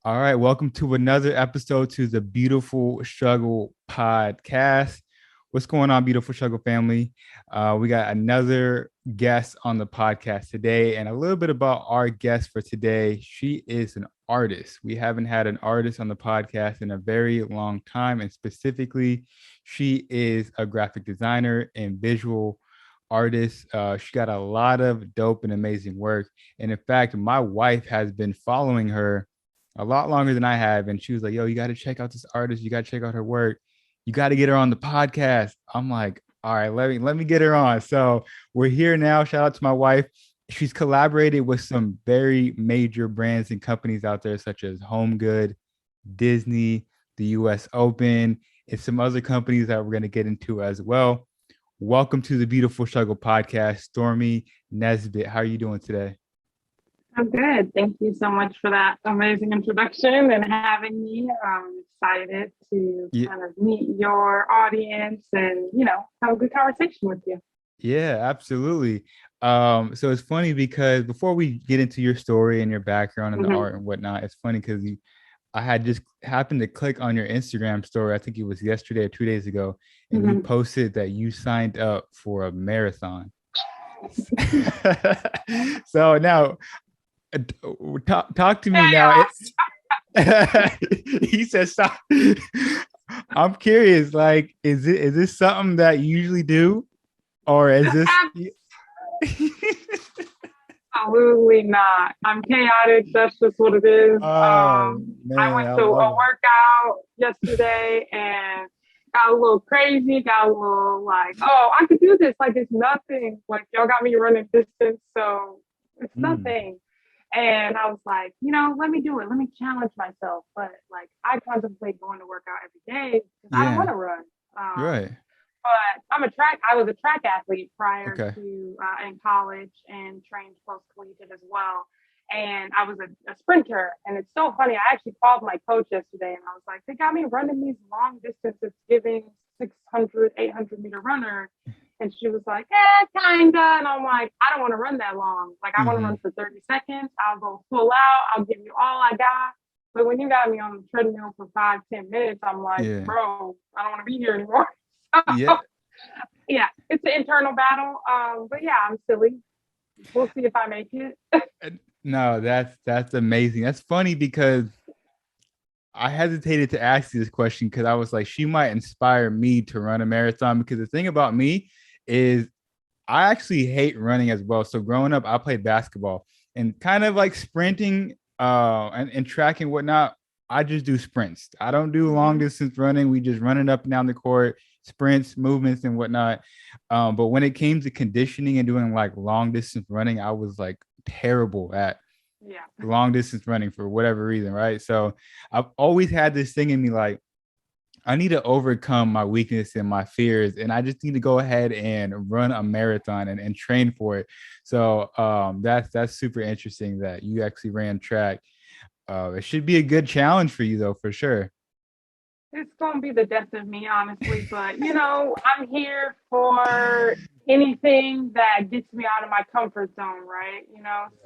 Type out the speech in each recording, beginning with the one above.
All right, welcome to another episode to the Beautiful Struggle podcast. What's going on, Beautiful Struggle family? We got another guest on the podcast today, and a little bit about our guest for today. She is an artist. We haven't had an artist on the podcast in a very long time, and specifically, she is a graphic designer and visual artist. She got a lot of dope and amazing work, and in fact, my wife has been following her a lot longer than I have. And she was like, yo, you got to check out this artist. You got to check out her work. You got to get her on the podcast. I'm like, all right, let me get her on. So we're here now. Shout out to my wife. She's collaborated with some very major brands and companies out there, such as Home Good, Disney, the US Open, and some other companies that we're going to get into as well. Welcome to the Beautiful Struggle podcast, Stormy Nesbit. How are you doing today? I'm good. Thank you so much for that amazing introduction and having me. I'm excited to Yeah, kind of meet your audience and, have a good conversation with you. Yeah, absolutely. So it's funny because before we get into your story and your background and the Mhm. art and whatnot, it's funny because I had just happened to click on your Instagram story. I think it was yesterday or 2 days ago, and you Mhm. posted that you signed up for a marathon. So now, talk to me now. Chaos. He said, "Stop." I'm curious. Like, is this something that you usually do, or is this? Absolutely not. I'm chaotic. That's just what it is. Oh I man, went I to love a it. workout yesterday and got a little crazy, got a little like, oh, I could do this. Like it's nothing. Like y'all got me running distance, so it's Mm, nothing. And I was like, let me do it. Let me challenge myself. But like I contemplate going to work out every day because I don't want yeah, to run. Um, right. but I was a track athlete prior Okay. to in college and trained post collegiate as well. And I was a sprinter. And it's so funny. I actually called my coach yesterday and I was like, they got me running these long distances, giving 600, 800-meter runner. And she was like, kinda. And I'm like, I don't want to run that long. Like, I want to Mm-hmm. run for 30 seconds. I'll go full out. I'll give you all I got. But when you got me on the treadmill for 5, 10 minutes, I'm like, Yeah. bro, I don't want to be here anymore. Yeah. Yeah, it's an internal battle. But yeah, I'm silly. We'll see if I make it. No, that's amazing. That's funny because I hesitated to ask you this question because I was like, she might inspire me to run a marathon. Because the thing about me is I actually hate running as well. So growing up, I played basketball and kind of like sprinting and track and whatnot. I just do sprints. I don't do long Mhm. distance running. We just running up and down the court, sprints, movements, and whatnot. But when it came to conditioning and doing like long distance running, I was like terrible at Yeah. long distance running for whatever reason, right? So I've always had this thing in me like I need to overcome my weakness and my fears, and I just need to go ahead and run a marathon and train for it. So that's super interesting that you actually ran track. It should be a good challenge for you though, for sure. It's gonna be the death of me, honestly. But I'm here for anything that gets me out of my comfort zone, right?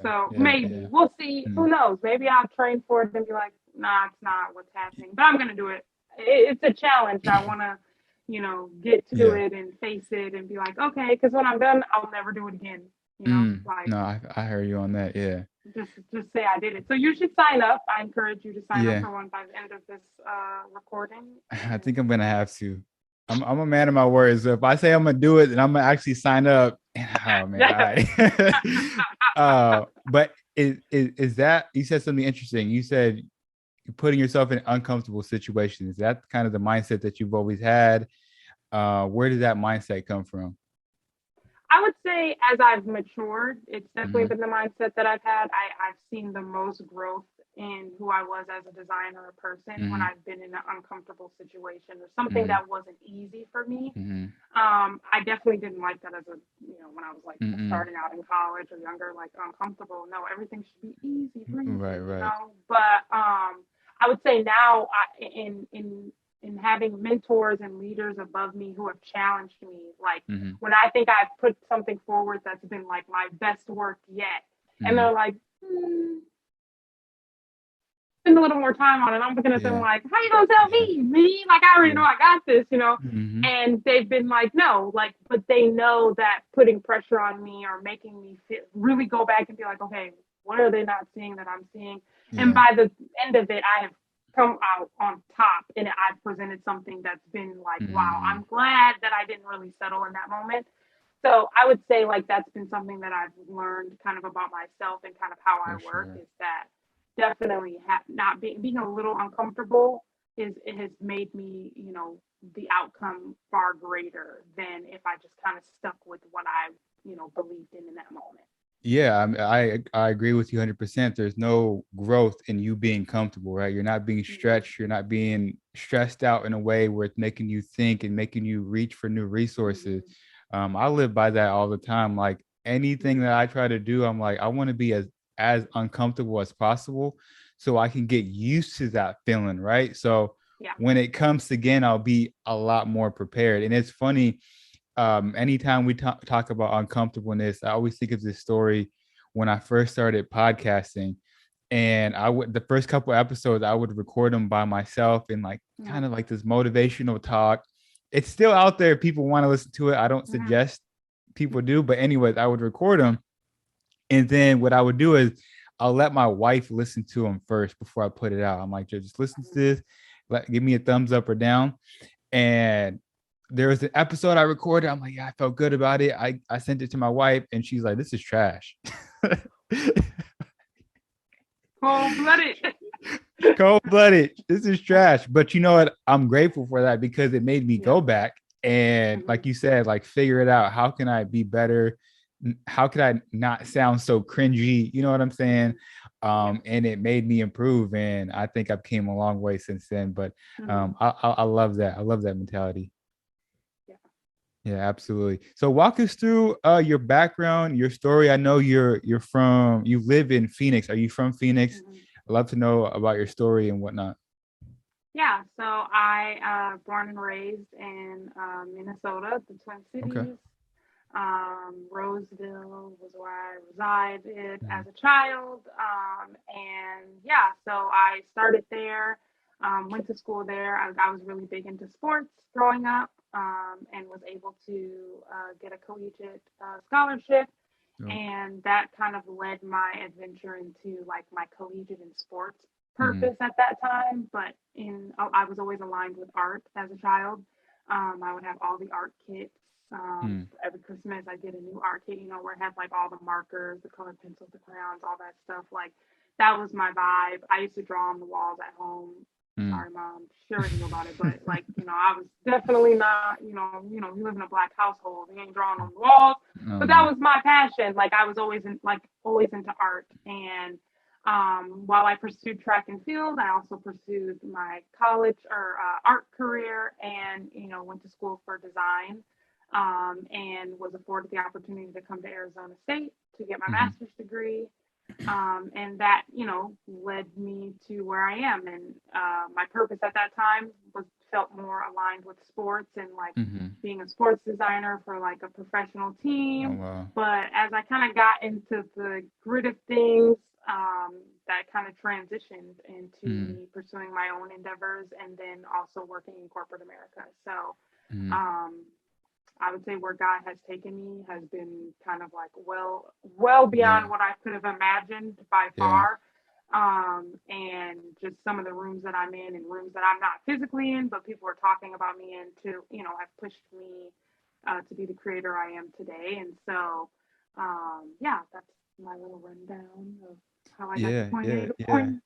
So Yeah, maybe yeah. we'll see. Mm. Who knows? Maybe I'll train for it and be like, nah, it's not what's happening. But I'm gonna do it. It's a challenge. I wanna, get to Yeah. it and face it and be like, okay, because when I'm done, I'll never do it again. Like No, I heard you on that. Yeah. just say I did it. So you should sign up. I encourage you to sign up Yeah. for one by the end of this recording. I think And I'm gonna have to. I'm a man of my words. So if I say I'm gonna do it, then I'm gonna actually sign up. Oh man, all yeah, right. But is that you said something interesting? You said you're putting yourself in uncomfortable situations. Is that kind of the mindset that you've always had? Where did that mindset come from? I would say as I've matured, it's definitely Hmm. been the mindset that I've had. I've seen the most growth in who I was as a designer or person when Hmm. I've been in an uncomfortable situation or something Hmm. that wasn't easy for me. Hmm. I definitely didn't like that as when I was like Hmm. starting out in college or younger, like uncomfortable. No, everything should be easy Right, right. breezy. But I would say now in having mentors and leaders above me who have challenged me, like Hmm. when I think I've put something forward that's been like my best work yet, and Hmm. they're like, hmm, spend a little more time on it. I'm looking at them Yeah. like, how you gonna tell Yeah. me? Like, I already Yeah. know I got this, Mm-hmm. And they've been like, no, like, but they know that putting pressure on me or making me feel, really go back and be like, okay, what are they not seeing that I'm seeing? And Yeah. by the end of it, I have come out on top and I've presented something that's been like, wow, Mm-hmm. I'm glad that I didn't really settle in that moment. So I would say like that's been something that I've learned kind of about myself and kind of how I For work sure. is that definitely not being a little uncomfortable is it has made me, the outcome far greater than if I just kind of stuck with what I, believed in that moment. Yeah, I agree with you 100%. There's no growth in you being comfortable, right? You're not being Mm-hmm. stretched. You're not being stressed out in a way where it's making you think and making you reach for new resources. Mm-hmm. I live by that all the time. Like anything that I try to do, I'm like, I want to be as uncomfortable as possible so I can get used to that feeling, right? So Yeah. when it comes again, I'll be a lot more prepared. And it's funny, anytime we talk about uncomfortableness, I always think of this story when I first started podcasting. And I would, the first couple episodes, I would record them by myself and like kind of like this motivational talk. It's still out there. People want to listen to it. I don't Mm-hmm. suggest people do, but anyways, I would record them. And then what I would do is I'll let my wife listen to them first before I put it out. I'm like, just listen to this, give me a thumbs up or down. And there was an episode I recorded. I'm like, yeah, I felt good about it. I sent it to my wife, and she's like, this is trash. Cold blooded. Cold blooded. This is trash. But you know what? I'm grateful for that because it made me Yeah. go back and, Mm-hmm. like you said, like figure it out. How can I be better? How could I not sound so cringy? You know what I'm saying? Yeah. And it made me improve. And I think I've came a long way since then. But Mm-hmm. I love that. I love that mentality. Yeah. Yeah, absolutely. So walk us through your background, your story. I know you live in Phoenix. Are you from Phoenix? Mm-hmm. I'd love to know about your story and whatnot. Yeah, so I born and raised in Minnesota, the Twin Okay. Cities. Roseville was where I resided Mhm. as a child. And yeah, so I started there, went to school there. I was really big into sports growing up, and was able to get a collegiate scholarship. So, And that kind of led my adventure into like my collegiate and sports mhm. purpose at that time. But I was always aligned with art as a child. I would have all the art kits. Mhm. Every Christmas, I get a new art kit, where it had like all the markers, the colored pencils, the crayons, all that stuff. Like that was my vibe. I used to draw on the walls at home. Mhm. Sorry, mom. She already knew about it, but like, I was definitely not, you live in a black household, you ain't drawing on the walls. Oh But that no. was my passion. Like I was always into art. And while I pursued track and field, I also pursued my college or art career, and went to school for design, and was afforded the opportunity to come to Arizona State to get my Mhm. master's degree. And that led me to where I am. And my purpose at that time was felt more aligned with sports and like Mhm. being a sports designer for like a professional Oh team. wow. But as I kind of got into the grit of things, that kind of transitioned into Mhm. me pursuing my own endeavors and then also working in corporate America. So Mhm. um, I would say where God has taken me has been kind of like well Yeah. beyond what I could have imagined by Yeah. far. And just some of the rooms that I'm in and rooms that I'm not physically in, but people are talking about me in to, have pushed me to be the creator I am today. And so, yeah, that's my little rundown of how I got to Yeah. point A Yeah. to Yeah. point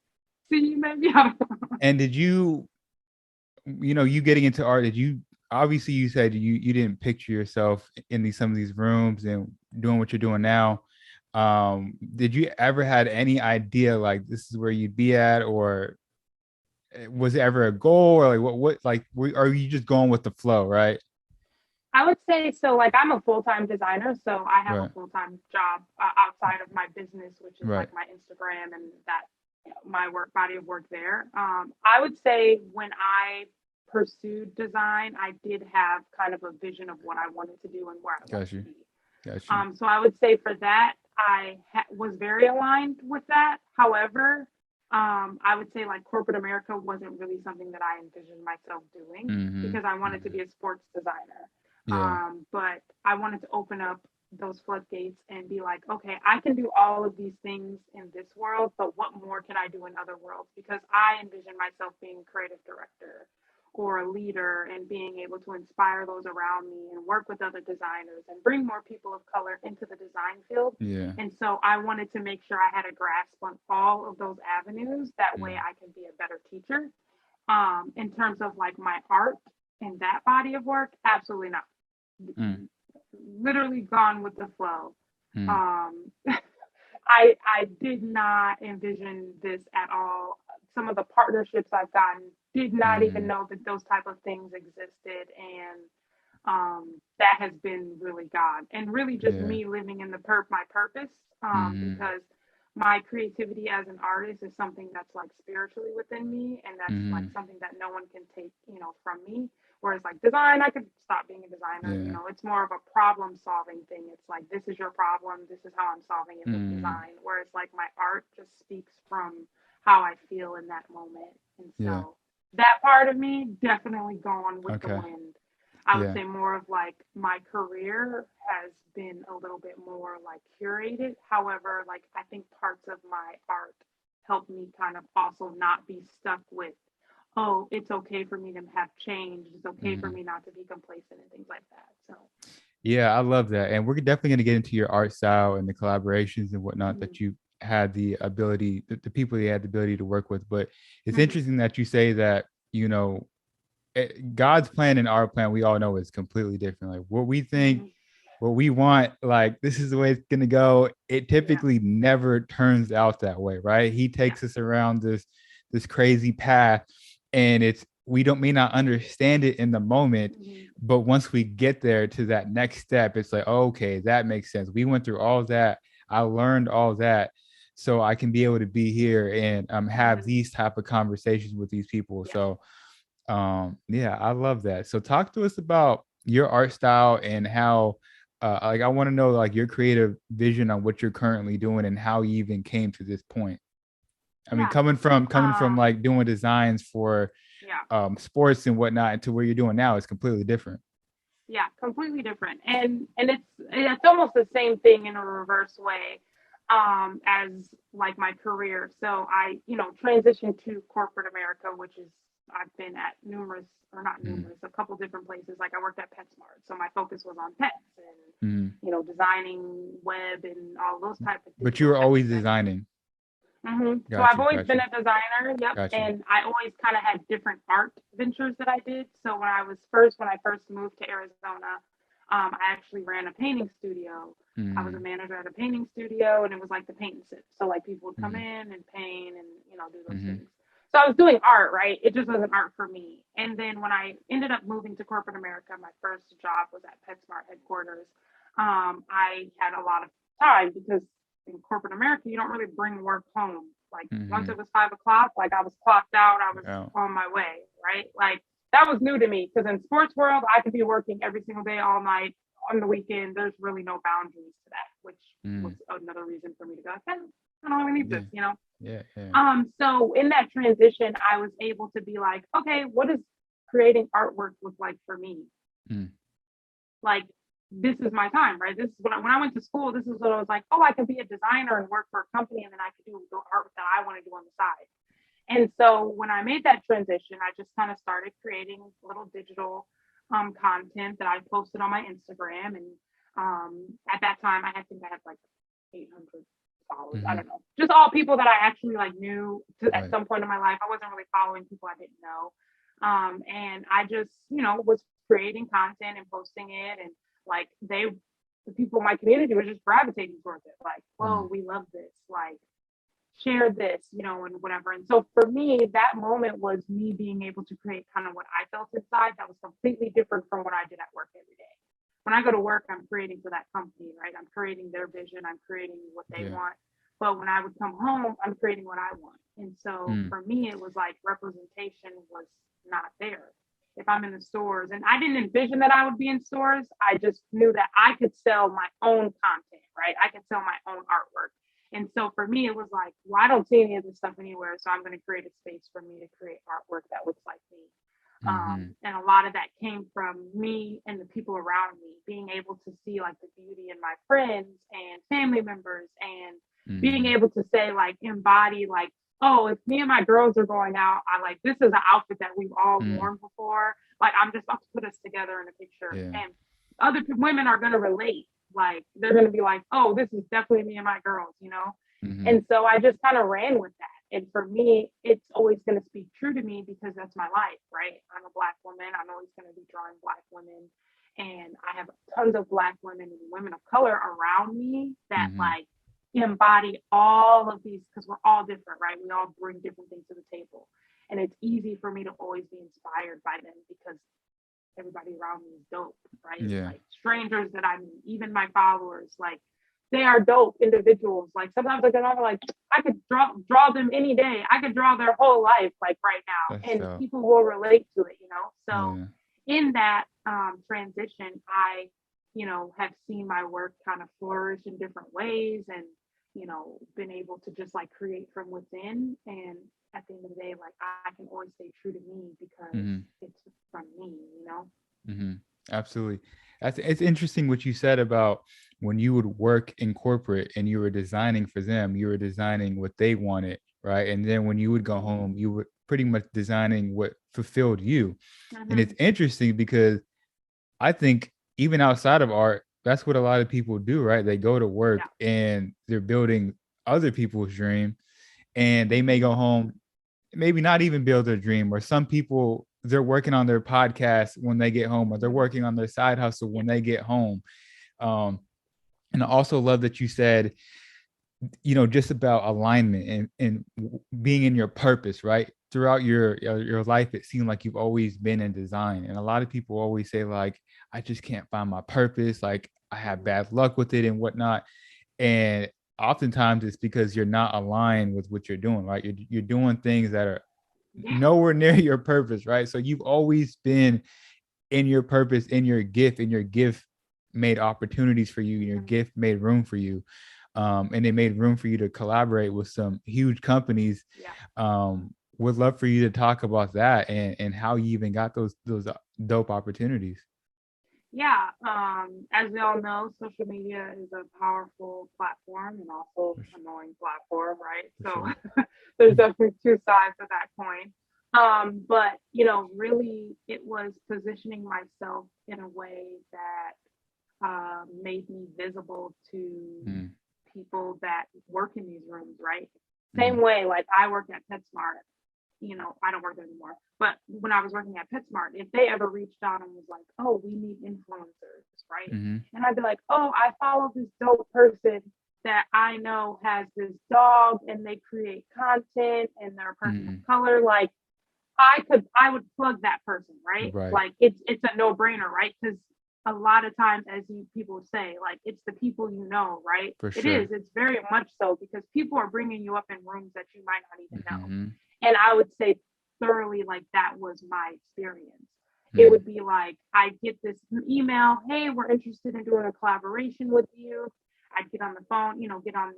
C, maybe. I don't know. And did you, you getting into art, did you, obviously you said you didn't picture yourself in some of these rooms and doing what you're doing now. Did you ever had any idea like this is where you'd be at, or was it ever a goal, or like what like are you just going with the flow, right? I would say so. Like, I'm a full time designer, so I have a Right. full time job outside of my business, which is Right. like my Instagram and that my work body of work there. I would say when I pursued design, I did have kind of a vision of what I wanted to do and where I wanted Got to you. be. Got you. So I would say for that, I was very aligned with that. However, I would say like corporate America wasn't really something that I envisioned myself doing Mm-hmm. because I wanted to Mm-hmm. be a sports designer. Yeah. But I wanted to open up those floodgates and be like, okay, I can do all of these things in this world, but what more can I do in other worlds? Because I envision myself being creative director or a leader and being able to inspire those around me and work with other designers and bring more people of color into the design field. Yeah. And so I wanted to make sure I had a grasp on all of those avenues. That way Mm. I can be a better teacher. In terms of like my art and that body of work, absolutely not. Mm. Literally gone with the flow. Mm. Um, I did not envision this at all. Some of the partnerships I've gotten did not even Mm. know that those type of things existed, and that has been really God and really just Yeah. me living in my purpose. Mm. Because my creativity as an artist is something that's like spiritually within me, and that's like Mm. something that no one can take, from me. Whereas like design, I could stop being a designer. Yeah. It's more of a problem solving thing. It's like this is your problem, this is how I'm solving it with Mm. design. Whereas like my art just speaks from how I feel in that moment, and Yeah. so that part of me definitely gone with the Okay. wind. I would Yeah. say more of like my career has been a little bit more like curated. However, like I think parts of my art help me kind of also not be stuck with, oh, it's okay for me to have change. It's okay for Mm. me not to be complacent and things like that. So, Yeah, I love that. And we're definitely going to get into your art style and the collaborations and whatnot mm-hmm, that you had the ability, the people you had the ability to work with. But it's mm-hmm, interesting that you say that, God's plan and our plan, we all know is completely different. Like what we think, mm-hmm, what we want, like this is the way it's going to go. It yeah, typically never turns out that way, right? He yeah, takes us around this crazy path, and we don't may not understand it in the moment, mm-hmm, but once we get there to that next step, it's like, oh, okay, that makes sense. We went through all that. I learned all that, so I can be able to be here and have mm-hmm, these type of conversations with these people. yeah, So yeah, I love that. So talk to us about your art style and how like I want to know like your creative vision on what you're currently doing and how you even came to this point. I mean, yeah, coming from like doing designs for yeah. sports and whatnot into where you're doing now is completely different. Yeah, completely different. And it's almost the same thing in a reverse way as like my career. So I, transitioned to corporate America, which is I've been at numerous or not Mm, numerous, a couple different places. Like I worked at PetSmart. So my focus was on pets and mm. designing web and all those type of But you digital were type of always things. designing. So I've Got you, always got been you, a designer, yep, got you. and I always kind of had different art ventures that I did. So when I first moved to Arizona, I actually ran a painting studio. I was a Mm, manager at a painting studio, and it was like the paint and sip. So like people would come mm, in and paint and do those mm, things. So I was doing art, right? It just wasn't art for me. And then when I ended up moving to corporate America, my first job was at PetSmart headquarters. I had a lot of time because in corporate America, you don't really bring work home. Like once it mm. was 5 o'clock, like I was clocked out, I was Yeah. on my way, right? Like that was new to me because in sports world, I could be working every single day, all night, on the weekend. There's really no boundaries to that, which was Mm, another reason for me to go, I don't really need yeah, this. yeah, yeah. So in that transition, I was able to be like, okay, what does creating artwork look like for me? Mm, Like this is my time, right? This is when I went to school. This is what I was like. Oh, I can be a designer and work for a company, and then I could do the art that I want to do on the side. And so when I made that transition, I just kind of started creating little digital content that I posted on my Instagram. And at that time, I had like 800 followers. I mm-hmm. don't know, just all people that I actually like knew at Right. some point in my life. I wasn't really following people I didn't know. And I just, was creating content and posting it. And like the people in my community were just gravitating towards it. Like, whoa, Mm, we love this. Like, share this, and whatever. And so for me, that moment was me being able to create kind of what I felt inside that was completely different from what I did at work every day. When I go to work, I'm creating for that company, right? I'm creating their vision, I'm creating what they yeah. want. But when I would come home, I'm creating what I want. And so Mm, for me, it was like representation was not there. If I'm in the stores, and I didn't envision that I would be in stores, I just knew that I could sell my own content, right? I could sell my own artwork. And so for me, it was like, well, I don't see any of this stuff anywhere. So I'm going to create a space for me to create artwork that looks like me. Mm-hmm. And a lot of that came from me and the people around me being able to see like the beauty in my friends and family members, and being Mm-hmm. able to say, like, embody, like, oh, if me and my girls are going out, I like, this is an outfit that we've all Mm-hmm. worn before. Like, I'm just about to put us together in a picture, Yeah. and other women are going to relate. Like, they're going to be like, oh, this is definitely me and my girls, you know? Mm-hmm. And so I just kind of ran with that. And for me, it's always going to speak true to me because that's my life, right? I'm a Black woman. I'm always going to be drawing Black women. And I have tons of Black women and women of color around me that Mm-hmm. like embody all of these, because we're all different, right? We all bring different things to the table. And it's easy for me to always be inspired by them because everybody around me is dope, right? Yeah. Like strangers that I meet, even my followers, like they are dope individuals. Like sometimes I get over, like I could draw them any day. I could draw their whole life, like right That's now, and so. people will relate to it, you know. So Yeah. in that transition, I, you know, have seen my work kind of flourish in different ways, and you know, been able to just like create from within. And at the end of the day, like I can always stay true to me because Mm-hmm. it's from me, you know. Mm-hmm. Absolutely. It's interesting what you said about when you would work in corporate and you were designing for them, you were designing what they wanted, right? And then when you would go home, you were pretty much designing what fulfilled you. And it's Mm-hmm. interesting because I think even outside of art, that's what a lot of people do, right? They go to work Yeah. and they're building other people's dream, and they may Mm-hmm. go home, maybe not even build their dream. Or some people, they're working on their podcast when they get home, or they're Mm-hmm. working on their side hustle Yeah. when they get home. Um, and I also love that you said, just about alignment and being in your purpose, right? Throughout your life, it seemed like you've always been in design. And a lot of people always say, like, I just can't find my purpose. Like, I have Mm-hmm. bad luck with it and whatnot. And oftentimes it's because you're not aligned with what you're doing, right? You're doing things that are Yeah. nowhere near your purpose, right? So you've always been in your purpose, in your gift, and your gift made opportunities for you, and your Mm-hmm. gift made room for you. And it made room for you to collaborate with some huge companies. Yeah. Would love for you to talk about that and how you even got those dope opportunities. Yeah. As we all know, social media is a powerful platform and also For, sh- annoying platform, right? for So sure. there's definitely two sides of that coin. But you know, really, it was positioning myself in a way that made me visible to Mm, people that work in these rooms, right? mm, Same way, like I work at PetSmart, you know, I don't work there anymore. But when I was working at PetSmart, if they ever reached out and was like, oh, we need influencers, right? mm, And I'd be like, oh, I follow this dope person that I know has this dog and they create content and they're a person of mm, color. Like I would plug that person, right? right. Like it's a no brainer, right? Because a lot of times, as you people say, like it's the people you know, right? For It is. sure. It's very much so because people are bringing you up in rooms that you might not even know. Mm, And I would say thoroughly, like that was my experience. It mm, would be like I get this email, hey, we're interested in doing a collaboration with you. I'd get on the phone, you know, get on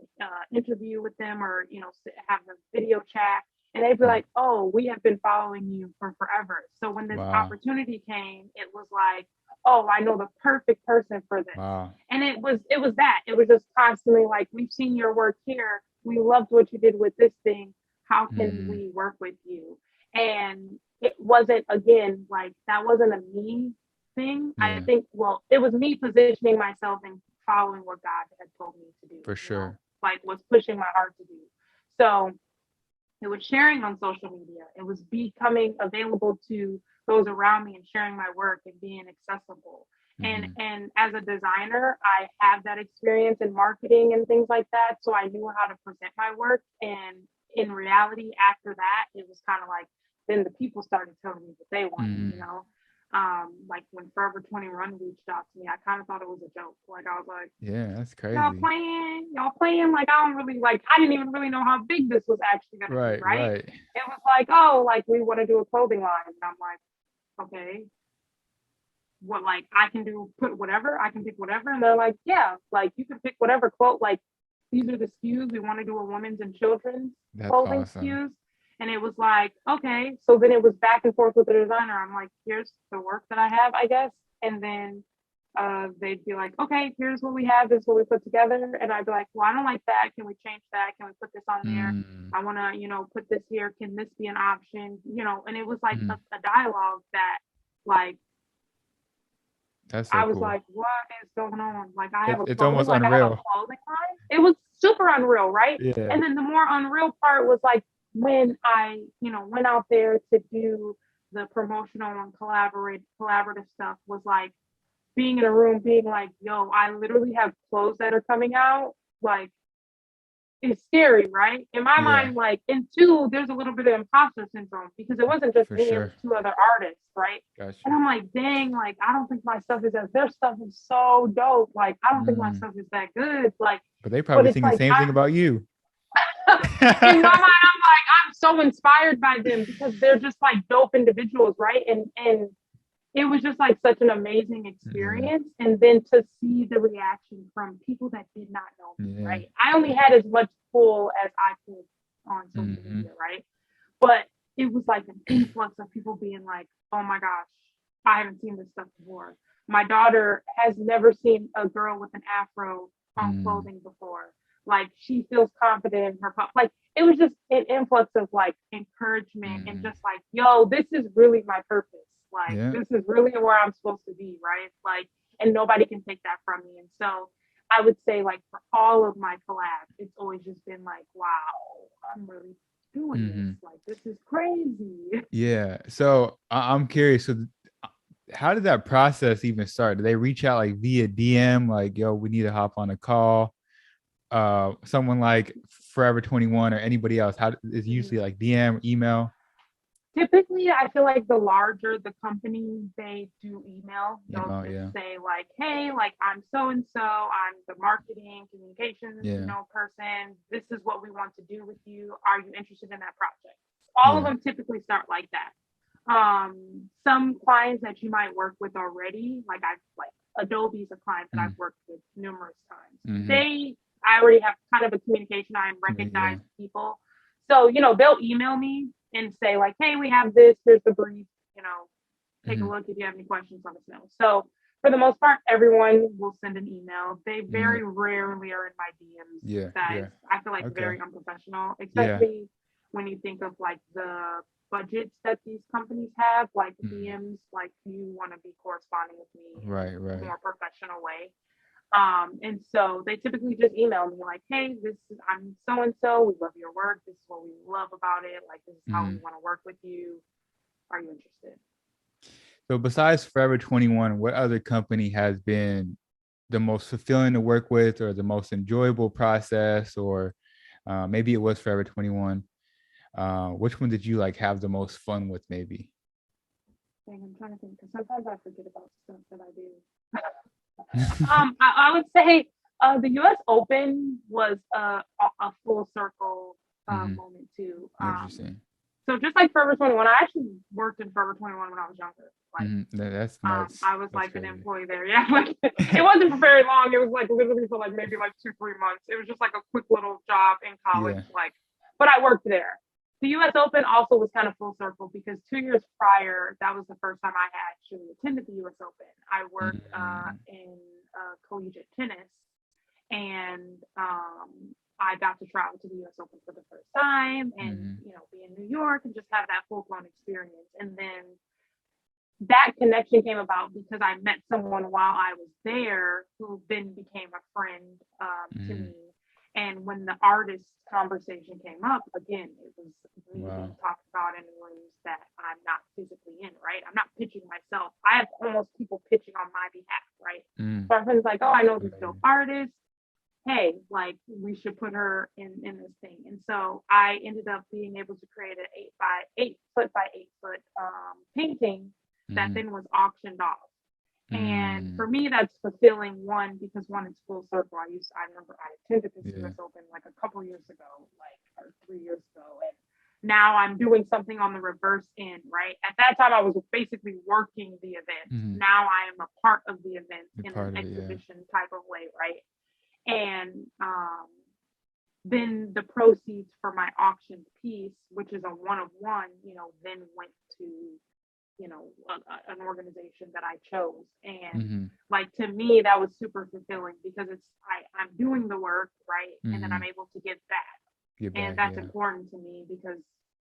interview with them, or you know, have a video chat, and they'd be mm. like, oh, we have been following you for forever. So when this Wow. opportunity came, it was like, oh, I know the perfect person for this. Wow. And it was that. It was just constantly like, we've seen your work here. We loved what you did with this thing. How can Mm, we work with you? And it wasn't, again, like that wasn't a me thing. I yeah, think, well, it was me positioning myself and following what God had told me to do, for you know, sure. like was pushing my heart to do. So it was sharing on social media. It was becoming available to those around me and sharing my work and being accessible. And Mm, and as a designer, I have that experience in marketing and things like that. So I knew how to present my work. And in reality, after that, it was kind of like then the people started telling me what they wanted, you mm. know. Like when Forever 21 reached out to me, I kind of thought it was a joke. Like I was like, Yeah, that's y'all crazy. playing, y'all playing. Like I don't really like. I didn't even really know how big this was actually gonna be. Right, Right? right. It was like, oh, like we want to do a clothing line, and I'm like, okay, what? Like I can do put whatever. I can pick whatever, and they're like, yeah, like you can pick whatever quote. Like these are the SKUs. We want to do a women's and children's That's clothing awesome. SKUs. And it was like, okay. So then it was back and forth with the designer. I'm like, here's the work that I have, I guess. And then they'd be like, okay, here's what we have. This is what we put together. And I'd be like, well, I don't like that. Can we change that? Can we put this on there? Mm, I want to, put this here. Can this be an option? And it was like mm. a dialogue that, like, That's so I was cool. like, what is going on? Like, I have It's almost I have a unreal. clothing line. It was super unreal, right? Yeah. And then the more unreal part was like when I, went out there to do the promotional and collaborative stuff was like being in a room, being like, yo, I literally have clothes that are coming out. Like, it's scary, right? In my Yeah, mind, like, and two, there's a little bit of imposter syndrome because it wasn't just for me, it was sure. two other artists, right? And Gotcha. I'm like, dang, like, I don't think my stuff is their stuff is so dope. Like, I don't think my Mm. stuff is that good. Like, But they but probably it's think the like, same thing about you. in my mind, I'm like, I'm so inspired by them because they're just like dope individuals, right? And it was just like such an amazing Mhm. experience. And then to see the reaction from people that did not know me, Yeah. right? I only had as much pull as I could on social Hmm. media, right? But it was like an influx of people being like, oh my gosh, I haven't seen this stuff before. My daughter has never seen a girl with an afro on Mm. clothing before. Like she feels confident in her pop. Like it was just an influx of like encouragement and Mm. just like, yo, this is really my purpose. Like Yeah. this is really where I'm supposed to be, right? Like, and nobody can take that from me. And so I would say like for all of my collabs, it's always just been like, wow, I'm really doing this. Hmm. Like this is crazy. Yeah. So I'm curious. So how did that process even start? Did they reach out like via DM, like, yo, we need to hop on a call? Someone like Forever 21 or anybody else? How is usually like DM, email? Typically, I feel like the larger the company, they do email. They'll Email, just yeah. say like, "Hey, like I'm so and so. I'm the marketing communications, Yeah. person. This is what we want to do with you. Are you interested in that project?" All of Yeah. them typically start like that. Some clients that you might work with already, like I like Adobe's a client that Mm. I've worked with numerous times. Hmm. I already have kind of a communication. I Yeah. recognize people, so they'll email me and say like, "Hey, we have this. Here's the brief. You know, take a Hmm. look. If you have any questions, let us know." So for the most part, everyone will send an email. They Yeah. very rarely are in my DMs. Yeah. That is, Yeah. I feel like Okay. very unprofessional, Yeah. especially when you think of like the budgets that these companies have, like Mm. DMs, like you want to be corresponding with me in Right. a Right. more professional way. And so they typically just email me like, "Hey, I'm so and so. We love your work. This is what we love about it. Like, this is how we Mm. want to work with you. Are you interested?" So besides Forever 21, what other company has been the most fulfilling to work with or the most enjoyable process? Or maybe it was Forever 21. Which one did you like have the most fun with maybe? Dang, I'm trying to think because sometimes I forget about stuff that I do. I would say the U.S. Open was a full circle Hmm. moment too. Interesting. So just like Forever 21, I actually worked in Forever 21 when I was younger. Like, Hmm. That's nuts. I was That's like an crazy. employee there. Yeah, like it wasn't for very long. It was like literally for like maybe like 2-3 months. It was just like a quick little job in college. Yeah. Like, but I worked there. The U.S. Open also was kind of full circle because 2 years prior, that was the first time I actually attended the U.S. Open. I worked Mm. in collegiate tennis, and I got to travel to the U.S. Open for the first time, and Hmm. be in New York and just have that full blown experience. And then that connection came about because I met someone while I was there who then became a friend to Hmm. me. And when the artist conversation came up, again, it was me being Wow. talked about in rooms that I'm not physically in, right? I'm not pitching myself. I have almost people pitching on my behalf, right? Mm. So our friends like, "Oh, I know this dope Amazing. artist. Hey, like we should put her in this thing." And so I ended up being able to create an 8 by 8 foot by 8 foot painting that Hmm. then was auctioned off. And for Mm. me, that's fulfilling one because one, it's full circle. I remember I attended this Yeah. US Open like a couple years ago, like or 3 years ago, and now I'm doing something on the reverse end, right? At that time, I was basically working the event. Hmm. Now I am a part of the event You're in an part of it. Yeah. exhibition type of way, right? And then the proceeds for my auction piece, which is a one of one, then went to, an organization that I chose. And Mm-hmm. like, to me, that was super fulfilling because I'm doing the work, right? And then Mm-hmm. I'm able to give back. Get And back, that's yeah. important to me because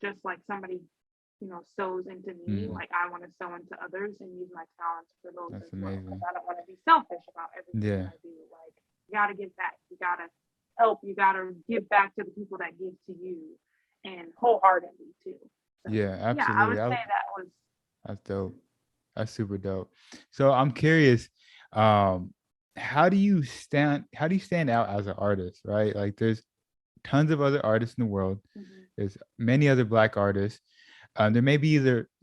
just like somebody, sows into me, Mm-hmm. like I want to sow into others and use my talents for those That's as well. Because amazing. I don't want to be selfish about everything that Yeah. I do. Like, you got to give back. You got to help. You got to give back to the people that give to you, and wholeheartedly too. So Yeah, yeah, I absolutely. would say that was. That's dope. That's super dope. So I'm curious, um, how do you stand out as an artist, right? Like there's tons of other artists in the world. Mm-hmm. There's many other Black artists. There may be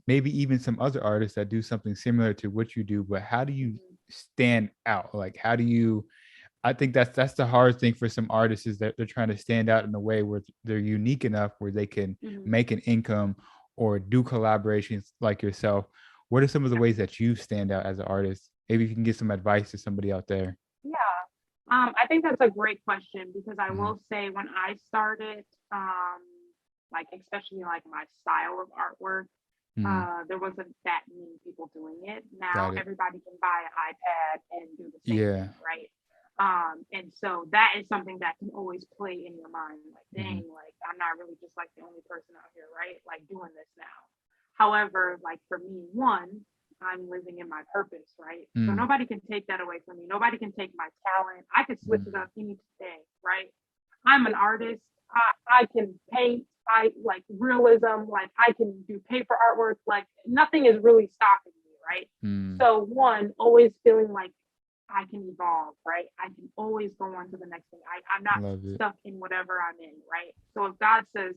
maybe even some other artists that do something similar to what you do, but how do you Mm-hmm. stand out? Like how do you I think that's the hard thing for some artists is that they're trying to stand out in a way where they're unique enough where they can Mm-hmm. make an income or do collaborations like yourself. What are some of the ways that you stand out as an artist? Maybe if you can give some advice to somebody out there. Yeah. I think that's a great question because I Mm-hmm. will say when I started, like especially like my style of artwork, Mm-hmm. there wasn't that many people doing it. Now Got it. everybody can buy an iPad and do the same Yeah. thing, right? And so that is something that can always play in your mind, like, Mm-hmm. dang, like I'm not really just like the only person out here, right? Like doing this now. However, like for me, one, I'm living in my purpose, right? So Mm-hmm. nobody can take that away from me. Nobody can take my talent. I could switch it Mm-hmm. up any day, right? I'm an artist. I can paint. I like realism. Like I can do paper artwork. Like nothing is really stopping me, right? Mm-hmm. So one, always feeling like I can evolve, right? I can always go on to the next thing. I'm not Love it. stuck in whatever I'm in, right? So if God says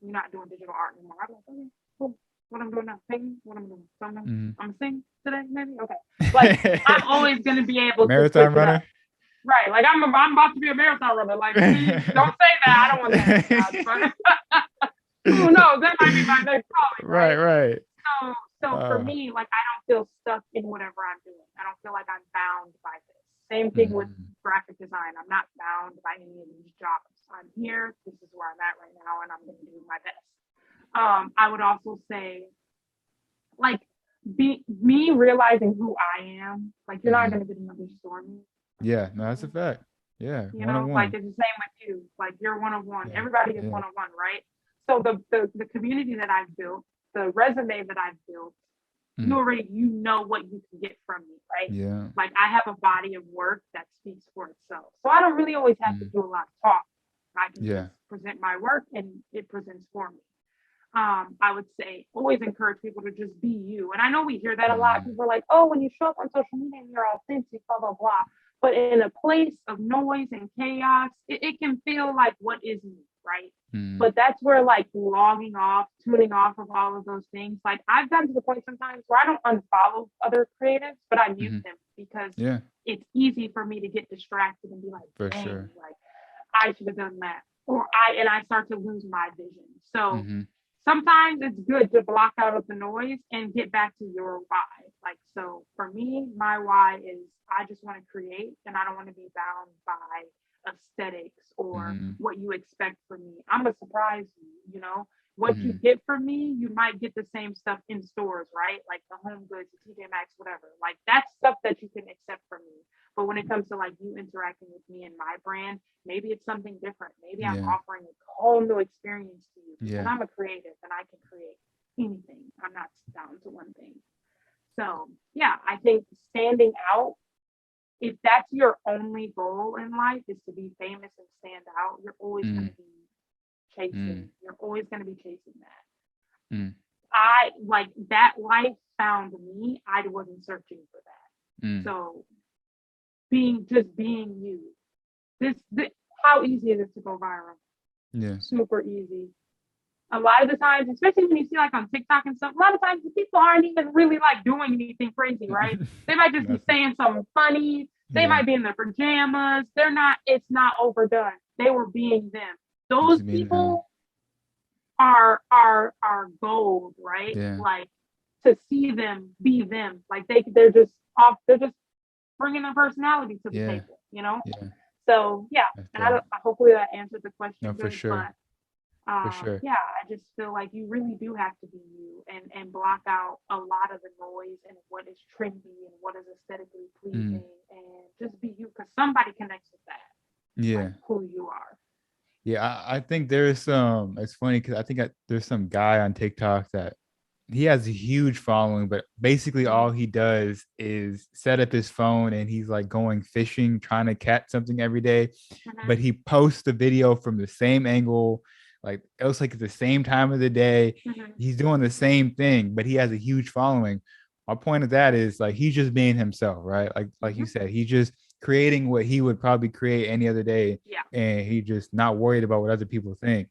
you're not doing digital art anymore, I'm like, okay, cool. What I'm doing now, painting. What I'm doing, so I'm gonna sing today, maybe. Okay, like I'm Mm-hmm. always gonna be able to switch Marathon it up. runner. Right. Like I'm about to be a marathon runner. Like, please don't say that. I don't want that, God. But who knows? That might be my next calling, Right, right? right. So for Uh, me, like I don't feel stuck in whatever I'm doing. I don't feel like I'm bound by this. Same thing with mm-hmm. graphic design. I'm not bound by any of these jobs. I'm here. This is where I'm at right now, and I'm going to do my best. I would also say, like, be me realizing who I am. Like, you're not Mm-hmm. going to get another Stormy. Yeah, no, that's a fact. Yeah, You one on know, like one. it's the same with you. Like you're one of one. Yeah, Everybody is yeah. one of one, right? So the community that I've built, the resume that I've built, Mm. you know what you can get from me, right? Yeah. Like I have a body of work that speaks for itself. So I don't really always have to Mm. do a lot of talk. I can Yeah. just present my work and it presents for me. I would say always encourage people to just be you. And I know we hear that a lot. Mm. People are like, oh, when you show up on social media and you're authentic, blah, blah, blah. But in a place of noise and chaos, it can feel like what is me, right? Mm. But that's where like logging off, tuning off of all of those things. Like I've gotten to the point sometimes where I don't unfollow other creatives, but I mute Mm-hmm. them because Yeah, it's easy for me to get distracted and be like, for dang, sure. like I should have done that. Or I start to lose my vision. So Mm-hmm. sometimes it's good to block out of the noise and get back to your why. Like, so for me, my why is I just want to create and I don't want to be bound by aesthetics or Mm-hmm. what you expect from me. I'm going to surprise you, you know? What you Mm-hmm. get from me, you might get the same stuff in stores, right? Like the Home Goods, the TJ Maxx, whatever. Like that's stuff that you can accept from me. But when it comes to like you interacting with me and my brand, maybe it's something different. Maybe I'm Yeah. offering a whole new experience to you because Yeah. I'm a creative and I can create anything. I'm not down to one thing. So yeah, I think standing out, if that's your only goal in life is to be famous and stand out, you're always going Mm. to be chasing. Mm. You're always going to be chasing that. Mm. I like that life found me. I wasn't searching for that. Mm. So being you. This how easy is it to go viral? Yeah. Super easy. A lot of the times, especially when you see like on TikTok and stuff, a lot of times the people aren't even really like doing anything crazy, right? They might just be Nothing. saying something funny. They Yeah. might be in their pajamas. They're not, it's not overdone. They were being them. Those Just being them. people are gold, right? Yeah. Like to see them be them. Like they're just off, they're just bringing their personality to the Yeah. table, you know? Yeah. So yeah, That's and dope. hopefully that answered the question No, for good, sure. but For sure. yeah, I just feel like you really do have to be you and block out a lot of the noise and what is trendy and what is aesthetically Mm. pleasing and just be you because somebody connects with that, like Yeah. who you are. Yeah. I think there's some, it's funny because I think there's some guy on TikTok that he has a huge following, but basically all Mm-hmm. he does is set up his phone and he's like going fishing, trying to catch something every day. Mm-hmm. But he posts the video from the same angle, like it was like at the same time of the day. Mm-hmm. He's doing the same thing, but he has a huge following. My point of that is like he's just being himself, right? Like you Mm-hmm. said, he's just creating what he would probably create any other day, Yeah. and he just not worried about what other people think.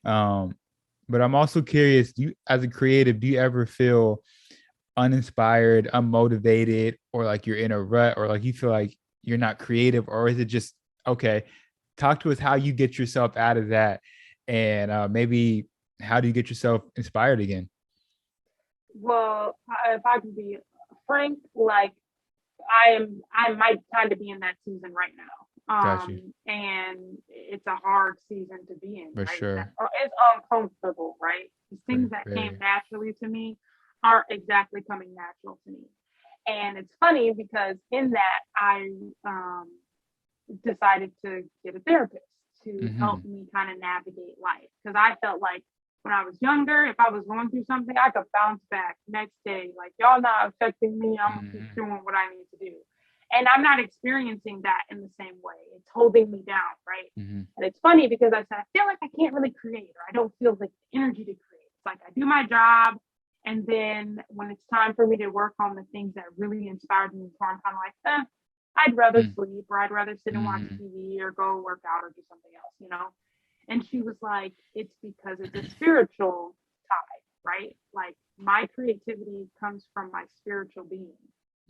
Um, but I'm also curious, do you as a creative, do you ever feel uninspired, unmotivated, or like you're in a rut, or like you feel like you're not creative, or is it just okay? Talk to us how you get yourself out of that, and maybe how do you get yourself inspired again? Well, if I can be frank, like I might kind of be in that season right now. Got you. And it's a hard season to be in, For right? sure. It's uncomfortable, right? The things that came Very. naturally to me aren't exactly coming natural to me. And it's funny because in that I um, decided to get a therapist to help Mm-hmm. me kind of navigate life because I felt like when I was younger, if I was going through something, I could bounce back next day. Like, y'all not affecting me. I'm going to keep Mm-hmm. doing what I need to do. And I'm not experiencing that in the same way. It's holding me down, right? Mm-hmm. And it's funny because I said, I feel like I can't really create or I don't feel like the energy to create. It's like I do my job. And then when it's time for me to work on the things that really inspired me, so I'm kind of like, I'd rather sleep or I'd rather sit and watch Mm-hmm. TV or go work out or do something else, you know? And she was like, it's because it's a spiritual tie, right? Like my creativity comes from my spiritual being.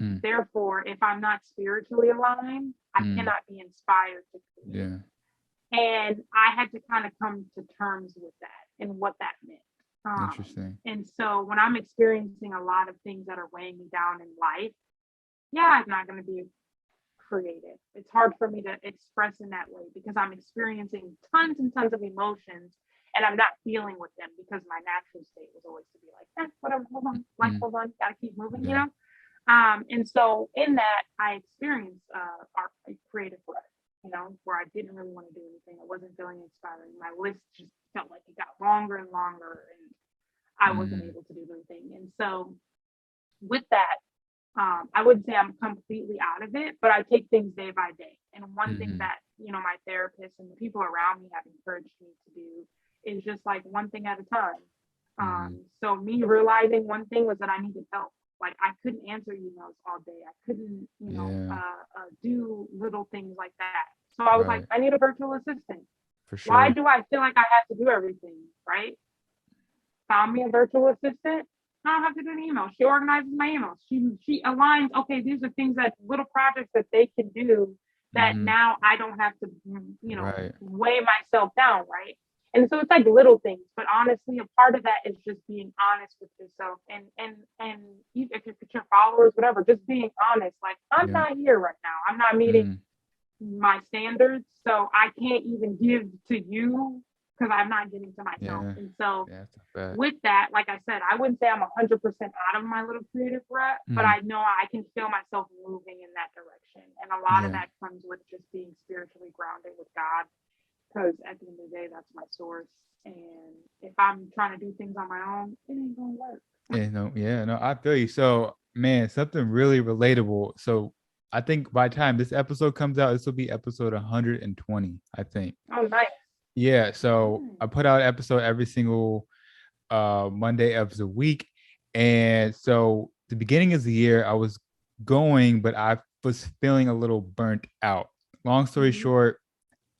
Mm-hmm. Therefore, if I'm not spiritually aligned, I Mm-hmm. cannot be inspired to create. Yeah. And I had to kind of come to terms with that and what that meant. Interesting. And so when I'm experiencing a lot of things that are weighing me down in life, yeah, I'm not going to be creative. It's hard for me to express in that way because I'm experiencing tons and tons of emotions and I'm not feeling with them because my natural state was always to be like, whatever, hold on, like, Mm-hmm. hold on, gotta keep moving, you Yeah. know? And so in that, I experienced a creative rut, you know, where I didn't really want to do anything. I wasn't feeling inspiring. My list just felt like it got longer and longer, and I wasn't Mm-hmm. able to do anything. And so with that, I wouldn't say I'm completely out of it, but I take things day by day. And one thing Mm-hmm. that, you know, my therapist and the people around me have encouraged me to do is just like one thing at a time. Mm-hmm. So me realizing one thing was that I needed help. Like I couldn't answer emails all day. I couldn't, Yeah. do little things like that. So I was like, Right. I need a virtual assistant. For Why sure. do I feel like I have to do everything? Right? Found me a virtual assistant. I don't have to do an email. She organizes my emails. She aligns. Okay, these are things that little projects that they can do that Mm-hmm. now I don't have to, Right. weigh myself down, right? And so it's like little things, but honestly, a part of that is just being honest with yourself and if it's your followers, whatever, just being honest. Like I'm Yeah. not here right now. I'm not meeting Mm. my standards, so I can't even give to you because I'm not giving to myself. Yeah. And so Yeah. That's a fact. with that, like I said, I wouldn't say I'm 100% out of my little creative rut, but Mm. I know I can feel myself moving in that direction. And a lot of Yeah. that comes with just being spiritually grounded with God, because at the end of the day, that's my source. And if I'm trying to do things on my own, it ain't gonna work. Yeah. No. Yeah. No. I feel you. So, man, something really relatable. So, I think by the time this episode comes out, this will be episode 120. I think. Oh, nice. Yeah. So Mm. I put out an episode every single Monday of the week, and so the beginning of the year I was going, but I was feeling a little burnt out. Long story Mm-hmm. short,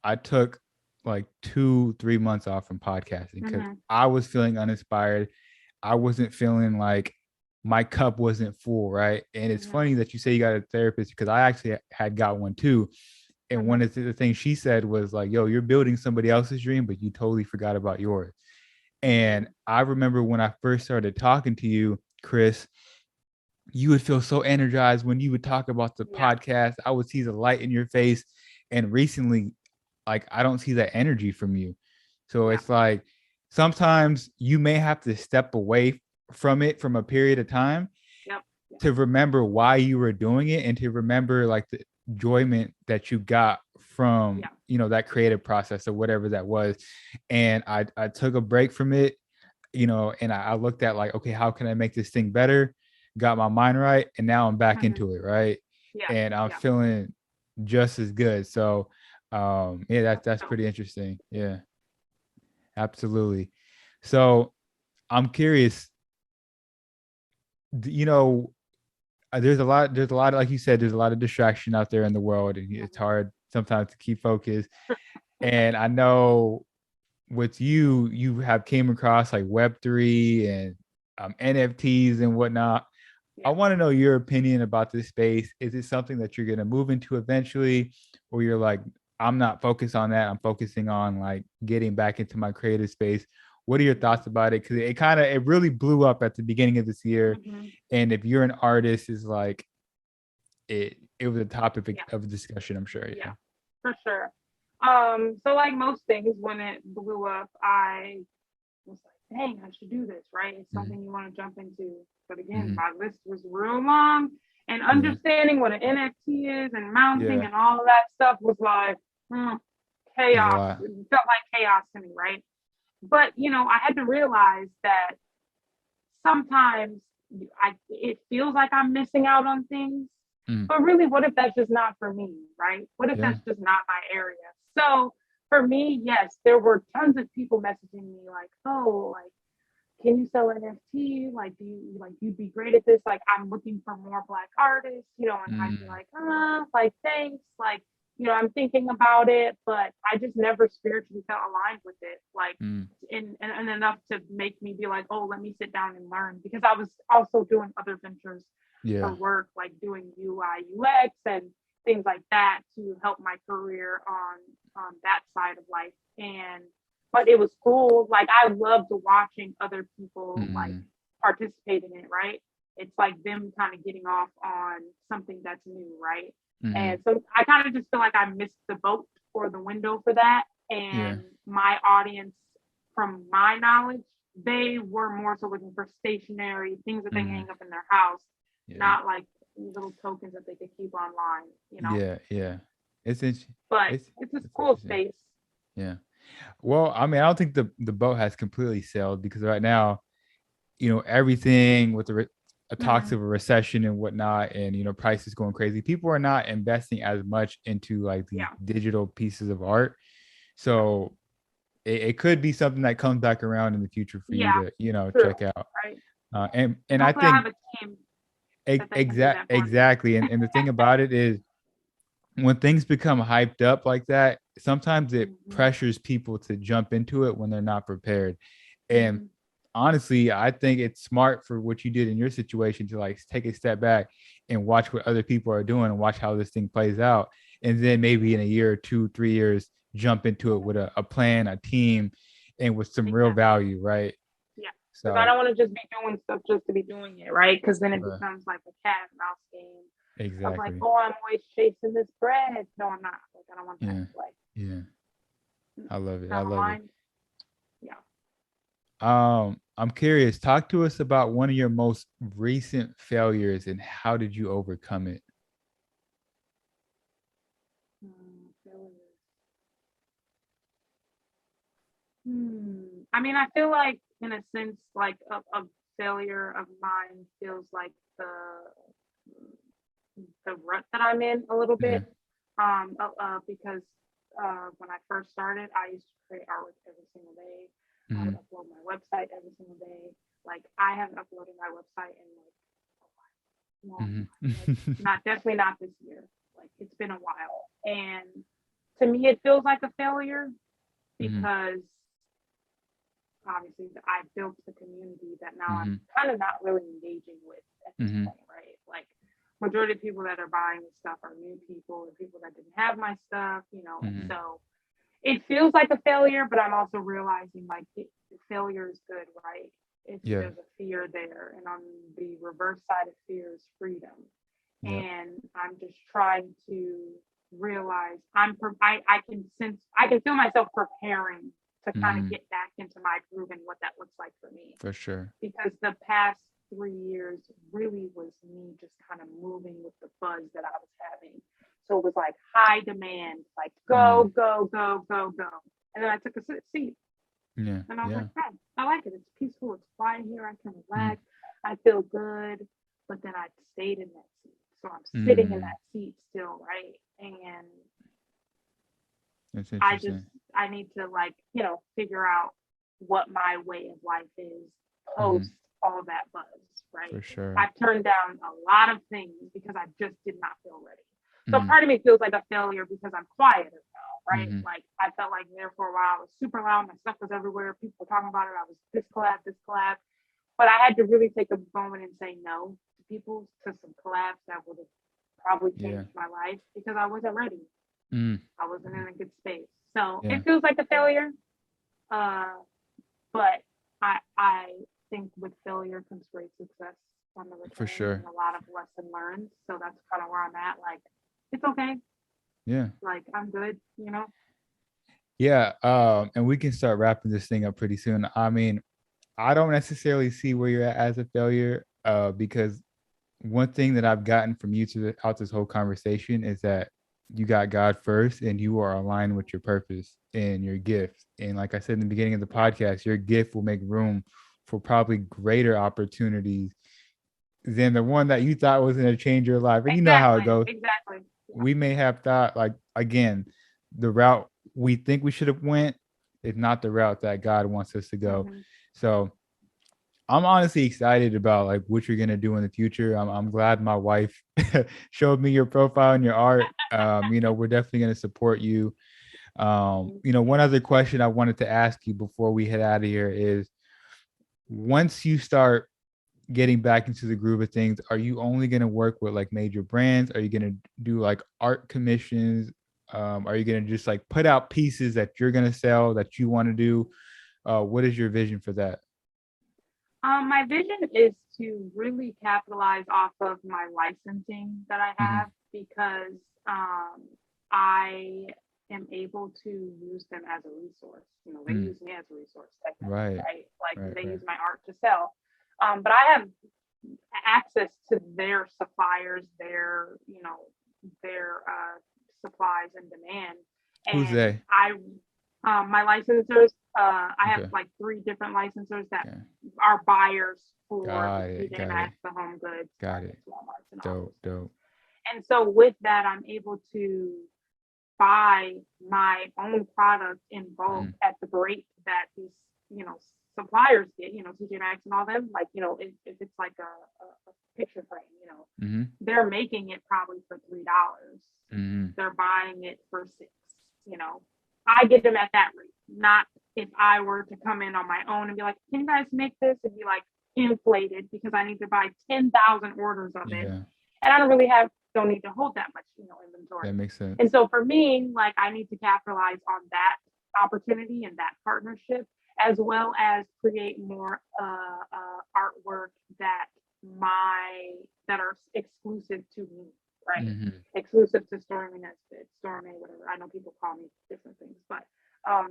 I took like 2-3 months off from podcasting because Mm-hmm. I was feeling uninspired. I wasn't feeling like my cup wasn't full, right? And it's Mm-hmm. funny that you say you got a therapist because I actually had got one too. And one Mm-hmm. of the things she said was like, yo, you're building somebody else's dream, but you totally forgot about yours. And Mm-hmm. I remember when I first started talking to you, Chris, you would feel so energized when you would talk about the Yeah. podcast. I would see the light in your face. And recently, like, I don't see that energy from you. So Yeah. it's like sometimes you may have to step away from it from a period of time Yep. Yep. to remember why you were doing it and to remember like the enjoyment that you got from, Yeah. that creative process or whatever that was. And I took a break from it, and I looked at like, okay, how can I make this thing better? Got my mind right, and now I'm back Mm-hmm. into it, right? Yeah. And I'm Yeah. feeling just as good. So, yeah, that's So, pretty interesting. Yeah, absolutely. So, I'm curious, you know, there's a lot of, like you said, there's a lot of distraction out there in the world, and it's hard sometimes to keep focused. And I know with you have came across like Web3 and NFTs and whatnot. I yeah. want to know your opinion about this space. Is it something that you're going to move into eventually, or you're like, I'm not focused on that. I'm focusing on like getting back into my creative space. What are your thoughts about it? Because it really blew up at the beginning of this year. Mm-hmm. And if you're an artist, is like it was a topic Yeah. of discussion, I'm sure. Yeah. Yeah. For sure. So like most things, when it blew up, I was like, dang, I should do this, right? It's Mm-hmm. something you want to jump into. But again, Mm-hmm. my list was real long, and Yeah. understanding what an NFT is and mounting Yeah. and all of that stuff was like There's a chaos. lot. It felt like chaos to me, right? But I had to realize that sometimes it feels like I'm missing out on things. Mm. But really, what if that's just not for me, right? What if Yeah. that's just not my area? So for me, yes, there were tons of people messaging me like, oh, like, can you sell NFT? Like, do you like you'd be great at this? Like, I'm looking for more black artists, and I'd be Mm. like, like, thanks. Like, I'm thinking about it, but I just never spiritually felt aligned with it. Like, Mm. and enough to make me be like, oh, let me sit down and learn, because I was also doing other ventures for Yeah. work, like doing UI UX and things like that to help my career on that side of life. And but it was cool. Like I loved watching other people like Mm. participate in it, right? It's like them kind of getting off on something that's new, right? Mm. And so I kind of just feel like I missed the boat or the window for that. Yeah. And my audience, from my knowledge, they were more so looking for stationary things that they Mm. hang up in their house, Yeah. not like little tokens that they could keep online. Yeah. Yeah. It's int- But it's it's a it's cool interesting. space. Yeah. Well, I mean, I don't think the boat has completely sailed because right now, everything with a talks Mm-hmm. of a recession and whatnot, and prices going crazy. People are not investing as much into like these Yeah, digital pieces of art. yeah, So it could be something that comes back around in the future for you yeah. to True, check out. right? And And I hopefully, I have think a team that they can do that for me. exactly. And the thing about it is when things become hyped up like that, sometimes it Mm-hmm. pressures people to jump into it when they're not prepared. And Mm-hmm. honestly, I think it's smart for what you did in your situation to like take a step back and watch what other people are doing and watch how this thing plays out. And then maybe in a year or 2, 3 years, jump into it with a plan, a team, and with some real Exactly. value, right? Yeah. Because I So, don't want to just be doing stuff just to be doing it, right? Because then it uh, becomes like a cat and mouse game of like, exactly. oh, I'm always chasing this bread. No, I'm not. Like, I don't want that. Yeah. Like, Yeah. I love it. I not love it. aligned. Yeah. I'm curious. Talk to us about one of your most recent failures and how did you overcome it? Failure. I mean, I feel like, in a sense, like a failure of mine feels like the rut that I'm in a little Yeah. bit. Because when I first started, I used to create artwork every single day. I Mm-hmm. would upload my website every single day. Like I haven't uploaded my website in like a long time. Like Mm-hmm. not definitely not this year. Like it's been a while, and to me, it feels like a failure Mm-hmm. because obviously I built the community that now I'm Mm-hmm. kind of not really engaging with at this Mm-hmm. point, right? Like majority of people that are buying this stuff are new people or people that didn't have my stuff, and Mm-hmm. so it feels like a failure, but I'm also realizing like failure is good, right? It's Yeah. there's a fear there, and on the reverse side of fear is freedom, Yep. and I'm just trying to realize I can feel myself preparing to kind of get back into my groove and what that looks like for me. For sure. Because the past 3 years really was me just kind of moving with the buzz that I was having. So it was like high demand, like go, go, go, go, go. And then I took a seat. Yeah. And I was Yeah. like, oh, I like it. It's peaceful. It's quiet here. I can relax. I feel good. But then I stayed in that seat. So I'm sitting in that seat still, right? And That's interesting. I need to like, figure out what my way of life is post all of that buzz, right? For sure. I've turned down a lot of things because I just did not feel ready. So part of me feels like a failure because I'm quieter now, right? Like I felt like there for a while I was super loud, my stuff was everywhere, people were talking about it, I was this collab. But I had to really take a moment and say no to people, to some collabs that would have probably changed my life because I wasn't ready. I wasn't in a good space. So it feels like a failure. But I think with failure comes great success on the return. For sure. And a lot of lesson learned. So that's kind of where I'm at. Like, it's okay. Yeah. Like, I'm good, Yeah. And we can start wrapping this thing up pretty soon. I mean, I don't necessarily see where you're at as a failure, because one thing that I've gotten from you throughout this whole conversation is that you got God first and you are aligned with your purpose and your gift. And like I said in the beginning of the podcast, your gift will make room for probably greater opportunities than the one that you thought was going to change your life. And you know how it goes. Exactly. We may have thought, like, again, the route we think we should have went is not the route that God wants us to go. So I'm honestly excited about like what you're gonna do in the future. I'm glad my wife showed me your profile and your art. We're definitely gonna support you. One other question I wanted to ask you before we head out of here is, once you start getting back into the groove of things, are you only gonna work with like major brands? Are you gonna do like art commissions? Are you gonna just like put out pieces that you're gonna sell that you want to do? What is your vision for that? My vision is to really capitalize off of my licensing that I have because I am able to use them as a resource. They use me as a resource, technically, right? Like they use my art to sell. But I have access to their suppliers, their supplies and demand. Who's they? My licensors, I have like 3 different licensors that are buyers for the TJ Maxx, the Home Goods, Walmarts, and all. Dope. And so with that, I'm able to buy my own product in bulk at the rate that these, suppliers get, TJ Maxx and all them. Like, if it's like a picture frame, they're making it probably for $3. They're buying it for $6. I get them at that rate. Not if I were to come in on my own and be like, can you guys make this? And be like inflated because I need to buy 10,000 orders of it. And I don't need to hold that much, inventory. That makes sense. And so for me, like I need to capitalize on that opportunity and that partnership, as well as create more artwork that are exclusive to me. Right, exclusive to Stormy Nesbit, Stormy, whatever. I know people call me different things, but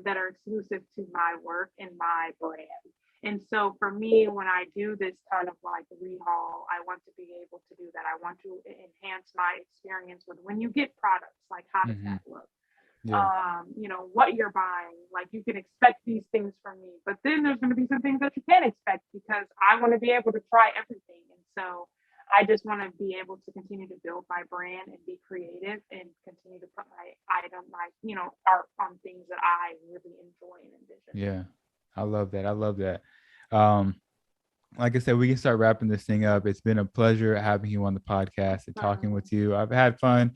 that are exclusive to my work and my brand. And so for me, when I do this kind of like rehaul, I want to be able to do that. I want to enhance my experience with when you get products, like how does that look? What you're buying, like you can expect these things from me, but then there's going to be some things that you can't expect because I want to be able to try everything. And so I just want to be able to continue to build my brand and be creative and continue to put my art on things that I really enjoy and envision. Yeah, I love that. Like I said, we can start wrapping this thing up. It's been a pleasure having you on the podcast and talking with you. I've had fun.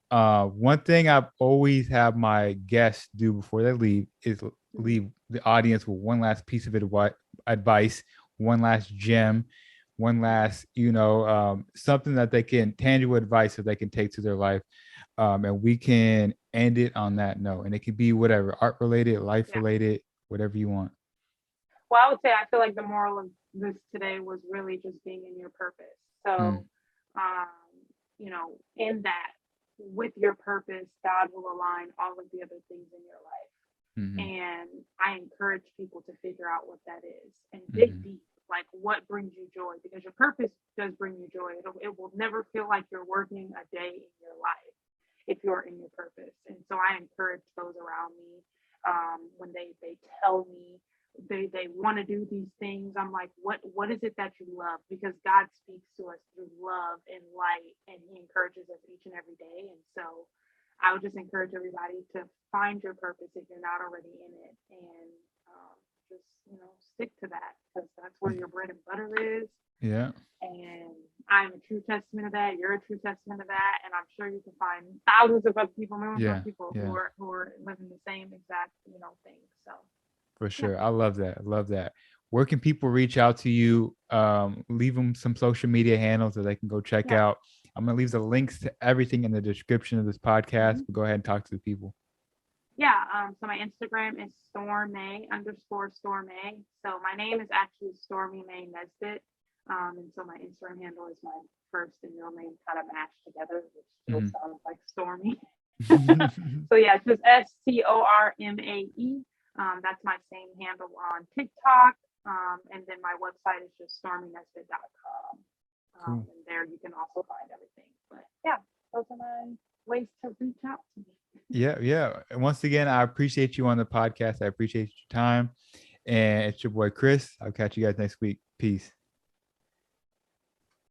One thing I've always had my guests do before they leave is leave the audience with one last piece of advice, one last gem, one last, something that they can, tangible advice that they can take to their life. And we can end it on that note. And it could be whatever, art related, life related, whatever you want. Well, I would say I feel like the moral of this today was really just being in your purpose. So, in that, with your purpose, God will align all of the other things in your life. Mm-hmm. And I encourage people to figure out what that is and dig Mm-hmm. deep, like what brings you joy, because your purpose does bring you joy. It will never feel like you're working a day in your life if you're in your purpose. And so I encourage those around me, when they tell me they want to do these things. I'm like, what is it that you love? Because God speaks to us through love and light, and He encourages us each and every day. And so I would just encourage everybody to find your purpose if you're not already in it, and just stick to that, because that's where your bread and butter is. Yeah. And I'm a true testament of that. You're a true testament of that. And I'm sure you can find thousands of other people, millions Yeah. of people Yeah. who are living the same exact thing. So For yeah. sure. I love that. I love that. Where can people reach out to you? Leave them some social media handles that they can go check Yeah. out. I'm going to leave the links to everything in the description of this podcast, but go ahead and talk to the people. Yeah. So my Instagram is Stormy _Stormy. So my name is actually Stormy May Nesbit. And so my Instagram handle is my first and middle name kind of mashed together, which still sounds like Stormy. So yeah, it's just STORMAE. That's my same handle on TikTok. And then my website is just stormynesbit.com. Cool. And there you can also find everything. But yeah, those are my ways to reach out to me. Yeah. Yeah. And once again, I appreciate you on the podcast. I appreciate your time. And it's your boy, Chris. I'll catch you guys next week. Peace.